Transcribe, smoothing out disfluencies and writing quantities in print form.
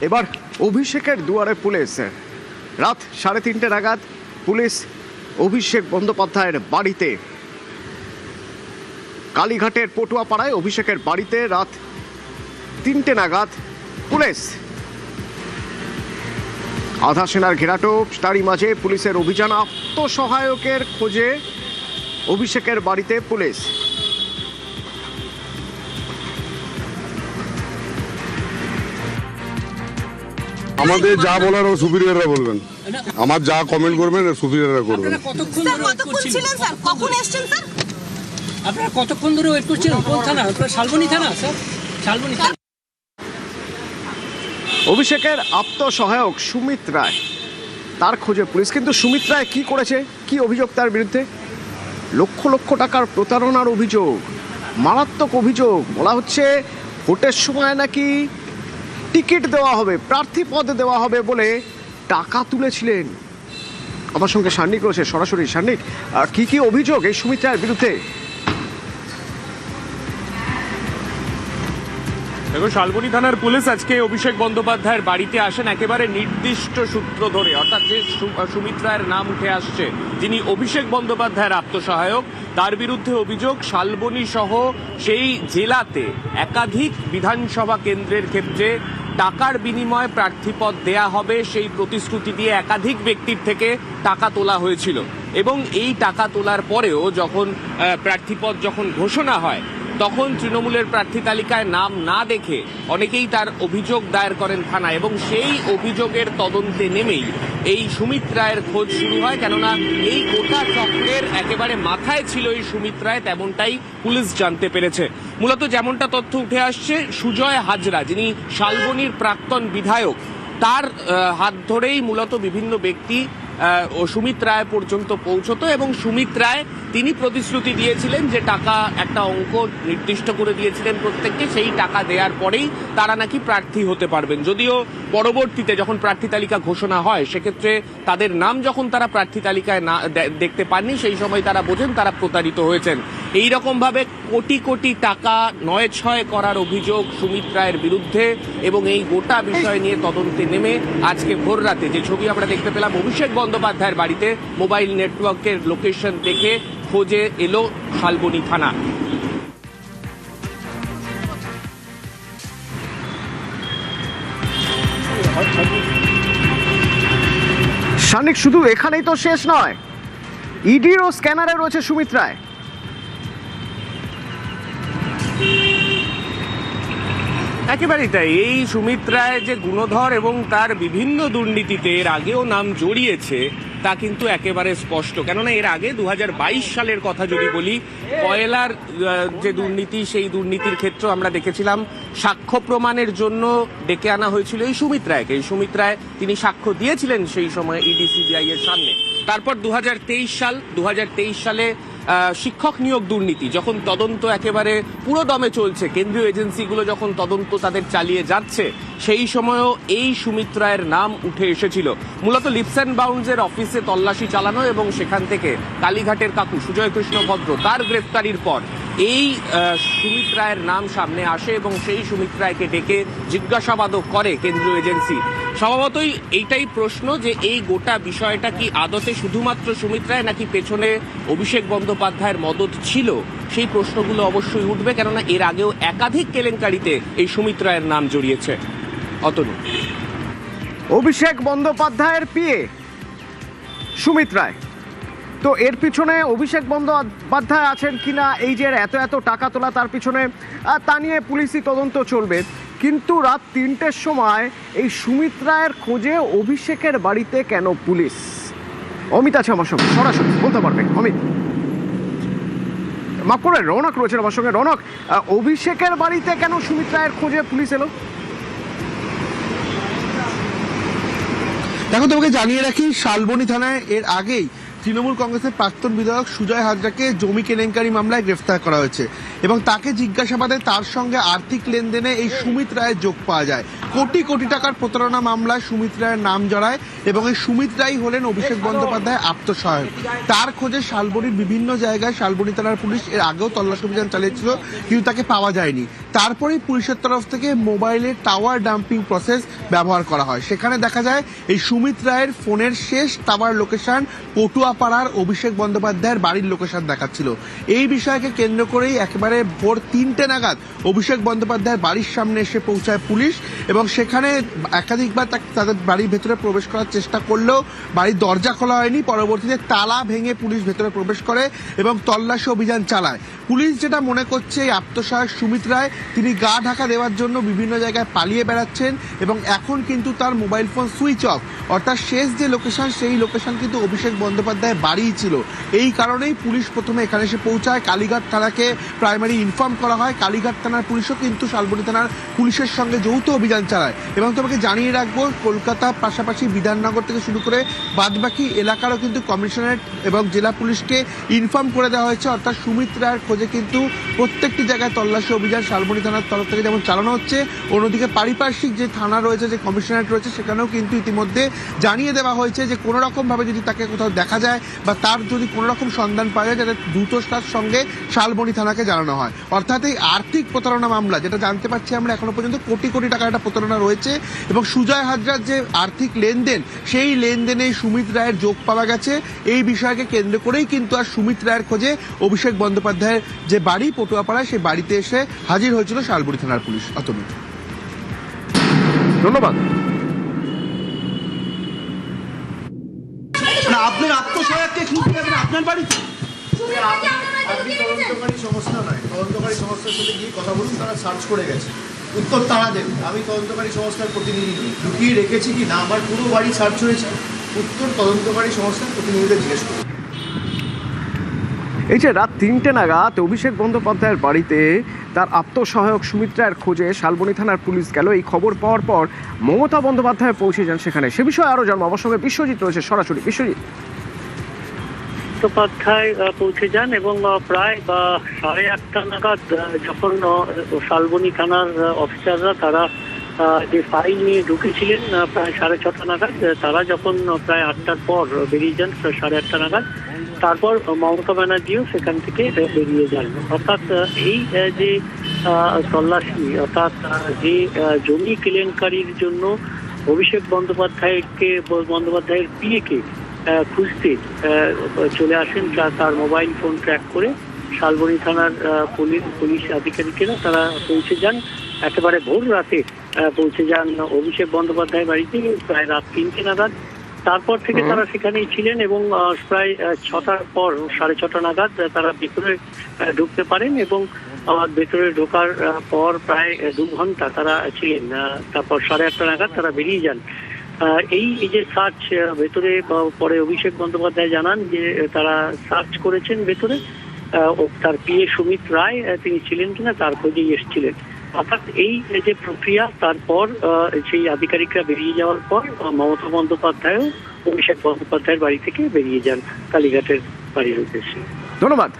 এবার অভিষেকের দুয়ারে পুলিশ। রাত 3:30 নাগাদ পুলিশ অভিষেক বন্দ্যোপাধ্যায়ের বাড়িতে, কালীঘাটের পটুয়াপাড়ায় অভিষেকের বাড়িতে রাত 3টে নাগাদ পুলিশ। আধা সেনার ঘেরাটোপ, তারই মাঝে পুলিশের অভিযান। আত্মসহায়কের খোঁজে অভিষেকের বাড়িতে পুলিশ। আমাদের যা বলার ও সুপিরিয়ররা বলবেন, আমার যা কমেন্ট করবেন সুপিরিয়ররা করবেন। আপনারা কতক্ষণ ধরে ওয়েট করছিলেন? কোন থানা? আপনারা শালবনী থানা স্যার? শালবনী থানা। অভিষেকের আত্মসহায়ক সুমিত রায়, তার খোঁজে পুলিশ। কিন্তু সুমিত রায় কি করেছে, কি অভিযোগ তার বিরুদ্ধে? লক্ষ লক্ষ টাকার প্রতারণার অভিযোগ, মারাত্মক অভিযোগ। বলা হচ্ছে ভোটের সময় নাকি টিকিট দেওয়া হবে, প্রার্থী পদ দেওয়া হবে বলে টাকা তুলেছিলেন। আমার সঙ্গে সান্নিক রয়েছে সরাসরি। সান্নিক, কি কি অভিযোগ এই সুমিত রায়ের বিরুদ্ধে? দেখো, শালবনী থানার পুলিশ আজকে অভিষেক বন্দ্যোপাধ্যায়ের বাড়িতে আসেন একেবারে নির্দিষ্ট সূত্র ধরে। অর্থাৎ যে সুমিত রায়ের নাম উঠে আসছে, যিনি অভিষেক বন্দ্যোপাধ্যায়ের আত্মসহায়ক, তার বিরুদ্ধে অভিযোগ শালবনী সহ সেই জেলাতে একাধিক বিধানসভা কেন্দ্রের ক্ষেত্রে টাকার বিনিময়ে প্রার্থীপদ দেয়া হবে সেই প্রতিশ্রুতি দিয়ে একাধিক ব্যক্তির থেকে টাকা তোলা হয়েছিল। এবং এই টাকা তোলার পরেও যখন প্রার্থীপদ যখন ঘোষণা হয়, তখন তৃণমূলের প্রার্থী তালিকায় নাম না দেখে অনেকেই তার অভিযোগ দায়ের করেন থানায়। এবং সেই অভিযোগের তদন্তে নেমেই এই সুমিত রায়ের খোঁজ শুরু হয়। কেননা এই গোটা চক্রের একেবারে মাথায় ছিল এই সুমিত রায়, তেমনটাই পুলিশ জানতে পেরেছে। মূলত যেমনটা তথ্য উঠে আসছে, সুজয় হাজরা, যিনি শালবনীর প্রাক্তন বিধায়ক, তার হাত ধরেই মূলত বিভিন্ন ব্যক্তি ও সুমিত রায় পর্যন্ত পৌঁছতো। এবং সুমিত রায় তিনি প্রতিশ্রুতি দিয়েছিলেন যে টাকা, একটা অঙ্ক নির্দিষ্ট করে দিয়েছিলেন প্রত্যেককে, সেই টাকা দেওয়ার পরেই তারা নাকি প্রার্থী হতে পারবেন। যদিও পরবর্তীতে যখন প্রার্থী তালিকা ঘোষণা হয়, সেক্ষেত্রে তাদের নাম যখন তারা প্রার্থী তালিকায় না দেখতে পাননি, সেই সময় তারা বোঝেন তারা প্রতারিত হয়েছেন। এই রকমভাবে কোটি কোটি টাকা নয়-ছয় করার অভিযোগ সুমিত রায়ের বিরুদ্ধে। এবং এই গোটা বিষয় নিয়ে তদন্তে নেমে আজকে ভোর রাতে যে ছবি আমরা দেখতে পেলাম অভিষেক বন্দ্যোপাধ্যায়ের বাড়িতে, মোবাইল নেটওয়ার্কের লোকেশন দেখে খোঁজে এলো শালবনী থানা। সান্নিক, শুধু এখানেই তো শেষ নয়, ইডিরও স্ক্যানারে রয়েছে সুমিত রায়। একেবারেই তাই। এই সুমিত রায় যে গুণধর এবং তার বিভিন্ন দুর্নীতিতে এর আগেও নাম জড়িয়েছে, তা কিন্তু একেবারে স্পষ্ট। কেননা এর আগে 2022 সালের কথা যদি বলি, কয়লার যে দুর্নীতি, সেই দুর্নীতির ক্ষেত্রে আমরা দেখেছিলাম সাক্ষ্য প্রমাণের জন্য ডেকে আনা হয়েছিল এই সুমিত রায়কে। এই সুমিত রায় তিনি সাক্ষ্য দিয়েছিলেন সেই সময় ইডি সিবিআই এর সামনে। তারপর 2023 সালে শিক্ষক নিয়োগ দুর্নীতি, যখন তদন্ত একেবারে পুরো দমে চলছে, কেন্দ্রীয় এজেন্সিগুলো যখন তদন্ত তাদের চালিয়ে যাচ্ছে, সেই সময়ও এই সুমিত রায়ের নাম উঠে এসেছিল। মূলত লিপস অ্যান্ড বাউন্ডসের অফিসে তল্লাশি চালানো এবং সেখান থেকে কালীঘাটের কাকু সুজয় কৃষ্ণ ভদ্র, তার গ্রেফতারির পর এই সুমিত রায়ের নাম সামনে আসে এবং সেই সুমিত রায়কে ডেকে জিজ্ঞাসাবাদও করে কেন্দ্রীয় এজেন্সি। স্বভাবতই এইটাই প্রশ্ন যে এই গোটা বিষয়টা কি আদতে শুধুমাত্র সুমিত রায়, নাকি পেছনে অভিষেক বন্দ্যোপাধ্যায়ের মদত ছিল? সেই প্রশ্নগুলো অবশ্যই উঠবে, কেননা এর আগেও একাধিক কেলেঙ্কারিতে এই সুমিত রায়ের নাম জড়িয়েছে। অতনু, অভিষেক বন্দ্যোপাধ্যায়ের পিএ সুমিত রায়, তো এর পিছনে অভিষেক বন্দ্যোপাধ্যায় আছেন কিনা, এই যে এত এত টাকা তোলা তার পিছনে, তা নিয়ে পুলিশি তদন্ত চলবে। কিন্তু রাত 3টের সময় এই সুমিত রায়ের খোঁজে অভিষেকের বাড়িতে কেন পুলিশ? অমিত আছে আমার সঙ্গে, সরাসরি বলতে পারবেন। অমিত, মাফ করবেন, রৌনক রয়েছেন আমার সঙ্গে। রৌনক, অভিষেকের বাড়িতে কেন সুমিত রায়ের খোঁজে পুলিশ এলো? দেখো, তোমাকে জানিয়ে রাখি, শালবনী থানায় এর আগেই তৃণমূল কংগ্রেসের প্রাক্তন বিধায়ক সুজয় হাজরাকে জমি কেলেঙ্কারি মামলায় গ্রেফতার করা হয়েছে এবং তাকে জিজ্ঞাসাবাদে তার সঙ্গে আর্থিক লেনদেনে এই সুমিত রায়ের যোগ পাওয়া যায়। কোটি কোটি টাকার প্রতারণা মামলায় সুমিত রায়ের নাম জড়ায় এবং এই সুমিত রায় হলেন অভিষেক বন্দ্যোপাধ্যায়ের আত্মসহায়ক। তার খোঁজে শালবনীর বিভিন্ন জায়গায় শালবনী থানার পুলিশ এর আগেও তল্লাশি অভিযান চালিয়েছিল, কিন্তু তাকে পাওয়া যায়নি। তারপরেই পুলিশের তরফ থেকে মোবাইলের টাওয়ার ডাম্পিং প্রসেস ব্যবহার করা হয়। সেখানে দেখা যায় এই সুমিত রায়ের ফোনের শেষ টাওয়ার লোকেশন পটুয়াপাড়ার অভিষেক বন্দ্যোপাধ্যায়ের বাড়ির লোকেশন দেখাচ্ছিল। এই বিষয়কে কেন্দ্র করেই একেবারে ভোর 3টে নাগাদ অভিষেক বন্দ্যোপাধ্যায়ের বাড়ির সামনে এসে পৌঁছায় পুলিশ এবং সেখানে একাধিকবার তাদের বাড়ির ভেতরে প্রবেশ করার চেষ্টা করলেও বাড়ির দরজা খোলা হয়নি। পরবর্তীতে তালা ভেঙে পুলিশ ভেতরে প্রবেশ করে এবং তল্লাশি অভিযান চালায়। পুলিশ যেটা মনে করছে এই আত্মসহায়ক সুমিত রায় তিনি গা ঢাকা দেওয়ার জন্য বিভিন্ন জায়গায় পালিয়ে বেড়াচ্ছেন এবং এখন কিন্তু তার মোবাইল ফোন সুইচ অফ, অর্থাৎ শেষ যে লোকেশন সেই লোকেশন কিন্তু অভিষেক বন্দ্যোপাধ্যায় বাড়িই ছিল। এই কারণেই পুলিশ প্রথমে এখানে এসে পৌঁছায়। কালীঘাট থানাকে প্রাইমারি ইনফর্ম করা হয়। কালীঘাট থানার পুলিশও কিন্তু শালবনী থানার পুলিশের সঙ্গে যৌথ অভিযান চালায় এবং তোমাকে জানিয়ে রাখবো কলকাতা পাশাপাশি বিধাননগর থেকে শুরু করে বাদবাকি এলাকারও কিন্তু কমিশনারেট এবং জেলা পুলিশকে ইনফর্ম করে দেওয়া হয়েছে। অর্থাৎ সুমিত রায়ের খোঁজে কিন্তু প্রত্যেকটি জায়গায় তল্লাশি অভিযান শালবনী থানার তরফ থেকে যেমন চালানো হচ্ছে, অন্যদিকে পারিপার্শ্বিক যে থানা রয়েছে, যে কমিশনারেট রয়েছে, সেখানেও কিন্তু ইতিমধ্যে জানিয়ে দেওয়া হয়েছে যে কোনো রকমভাবে যদি তাকে কোথাও দেখা যায় বা তার যদি কোনো রকম সন্ধান পাওয়া যায় যাতে দ্রুত তার সঙ্গে শালবনী থানাকে জানানো হয়। অর্থাৎ এই আর্থিক প্রতারণা মামলা যেটা জানতে পারছি আমরা এখনো পর্যন্ত কোটি কোটি টাকার একটা প্রতারণা রয়েছে এবং সুজয় হাজরার যে আর্থিক লেনদেন সেই লেনদেনে সুমিত রায়ের যোগ পাওয়া গেছে। এই বিষয়কে কেন্দ্র করেই কিন্তু আর সুমিত রায়ের খোঁজে অভিষেক বন্দ্যোপাধ্যায়ের যে বাড়ি পটুয়াপাড়ায় সেই বাড়িতে এসে হাজির হয়েছিল শালবনী থানার পুলিশ। অতনু, ধন্যবাদ। আপনার আত্মসহায়ককে খুঁজতে যাবেন আপনার বাড়িতে? আপনি তদন্তকারী সংস্থা নয়, তদন্তকারী সংস্থার সাথে গিয়ে কথা বলুন, তারা সার্চ করে গেছে, উত্তর তারা দেবে। আমি তদন্তকারী সংস্থার প্রতিনিধি নই, লুকিয়ে রেখেছি কি না আমার পুরো বাড়ি সার্চ হয়েছে, উত্তর তদন্তকারী সংস্থার প্রতিনিধিদের জিজ্ঞেস করুন। এই যে রাত 3টে নাগাদ অভিষেক বন্দ্যোপাধ্যায়ের বাড়িতে তার আত্মসহায়ক সুমিত রায়ের খোঁজে শালবনী থানার পুলিশ গেল, এই খবর পাওয়ার পর মমতা বন্দ্যোপাধ্যায় পৌঁছে যান সেখানে। সে বিষয়ে আরও জানবো, আমার সঙ্গে বিশ্বজিৎ রয়েছে সরাসরি। বিশ্বজিৎ, বন্দ্যোপাধ্যায় পৌঁছে যান এবং প্রায় 8:30 নাগাদ যখন শালবনী থানার অফিসাররা তারা যে ফাইল নিয়ে ঢুকেছিলেন প্রায় 6:30 নাগাদ, তারা যখন প্রায় 8টার পর বেরিয়ে যান 8:30 নাগাদ, তারপর মমতা ব্যানার্জিও সেখান থেকে বেরিয়ে যান। অর্থাৎ এই যে তল্লাশি, অর্থাৎ যে জমি কেলেঙ্কারির জন্য অভিষেক বন্দ্যোপাধ্যায়ের পিএকে খুঁজতে চলে আসেন, তার মোবাইল ফোন ট্র্যাক করে শালবনী থানার পুলিশ আধিকারিকেরা তারা পৌঁছে যান। একেবারে ভোর রাতে পৌঁছে যান অভিষেক বন্দ্যোপাধ্যায়ের বাড়িতে প্রায় রাত 3টে নাগাদ। তারপর থেকে তারা সেখানেই ছিলেন এবং প্রায় 6টার পর 6:30 নাগাদ তারা ভেতরে ঢুকতে পারেন এবং ভেতরে ঢোকার পর প্রায় 2 ঘন্টা তারা ছিলেন। তারপর 8:30 নাগাদ তারা বেরিয়ে যান। এই যে সার্চ ভেতরে, পরে অভিষেক বন্দ্যোপাধ্যায় জানান যে তারা সার্চ করেছেন ভেতরে, তার পিএ সুমিত রায় তিনি ছিলেন কিনা তার খোঁজেই এসেছিলেন। অর্থাৎ এই যে প্রক্রিয়া, তারপর সেই আধিকারিকরা বেরিয়ে যাওয়ার পর মমতা বন্দ্যোপাধ্যায়ও অভিষেক বন্দ্যোপাধ্যায়ের বাড়ি থেকে বেরিয়ে যান কালীঘাটের বাড়ির উদ্দেশ্যে। ধন্যবাদ।